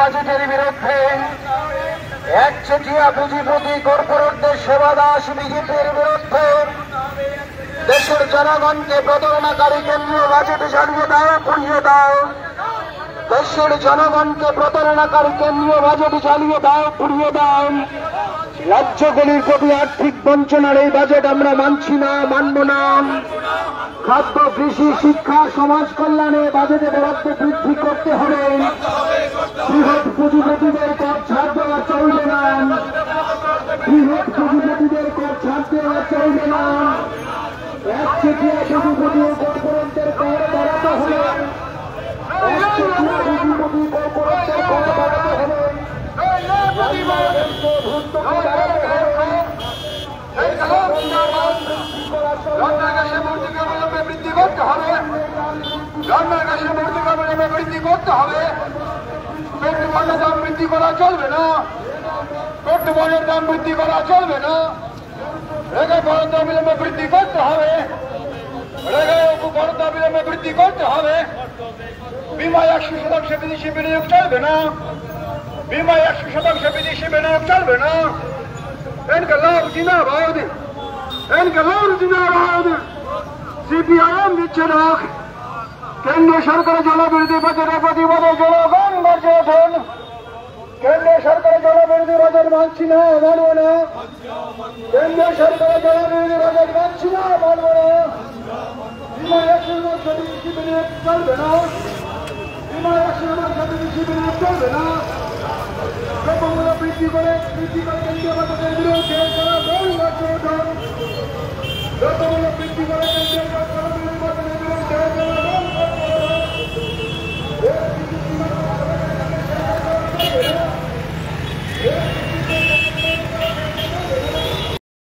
বাজেটের বিরুদ্ধে, একচেটিয়া পুঁজিপতি কর্পোরেটদের সেবা দাস বিজেপির বিরুদ্ধে, দেশের জনগণকে প্রতারণাকারী কেন্দ্রীয় বাজেট চালিয়ে দাও, পুড়িয়ে দাও। দেশের জনগণকে প্রতারণাকারী কেন্দ্রীয় বাজেট চালিয়ে দাও, পুড়িয়ে দাও। রাজ্যগুলির প্রতি আর্থিক বঞ্চনার এই বাজেট আমরা মানছি না, মানব না। খাদ্য, কৃষি, শিক্ষা, সমাজ কল্যাণে বাজেটে বরাদ্দ বৃদ্ধি করতে হবে। বৃহৎ পুঁজিপতিদের কর ছাড় দেওয়া চলবে না। বৃহৎ পুঁজিপতিদের কর ছাড় দেওয়া চলবে না। একচেটিয়া পুঁজিপতি ও কর্পোরেটদের কর বাড়াতে হবে। একচেটিয়া পুঁজিপতি কর্পোরেটদের কর বাড়াতে হবে। রান্নার গ্যাসের মূর্তিকে অবলম্বনে বৃদ্ধি করতে হবে। রান্নার গ্যাসের মূর্তিকে অবলম্বনে বৃদ্ধি করতে হবে। পেট্রোল পণ্যের দাম বৃদ্ধি করা চলবে না। পেট্রোল পণ্যের দাম বৃদ্ধি করা চলবে না। রেগায় বরাদ্দ অবিলম্বে বৃদ্ধি করতে হবে। রেগায় বরাদ্দ অবিলম্বে বৃদ্ধি করতে হবে। বিমায় 100% বিদেশি বিনিয়োগ চলবে না। বিমায় 100% বিদেশি বিনিয়োগ চলবে না। ইনকলাব জিন্দাবাদ, ইনকলাব জিন্দাবাদ। সিপিআইএম দিচ্ছে ডাক। কেন্দ্রীয় সরকারের জনবিরোধী বাজেটের প্রতিবাদে জনগণ গর্জে ওঠেন। কেন্দ্রীয় সরকারের জনবিরোধী বাজেট মানছি না, মানব না। কেন্দ্রীয় সরকারের জনবিরোধী বাজেট মানছি না, মানব না। বিমায় 100% বিদেশি বিনিয়োগ চলবে না। বিমায় 100% বিদেশি বিনিয়োগ চলবে না। দ্রব্যমূল্য বৃদ্ধি করে কেন্দ্রীয় বাজেটের বিরুদ্ধে জনগণ গর্জে ওঠেন। দ্রব্যমূল্য বৃদ্ধি করে কেন্দ্রীয়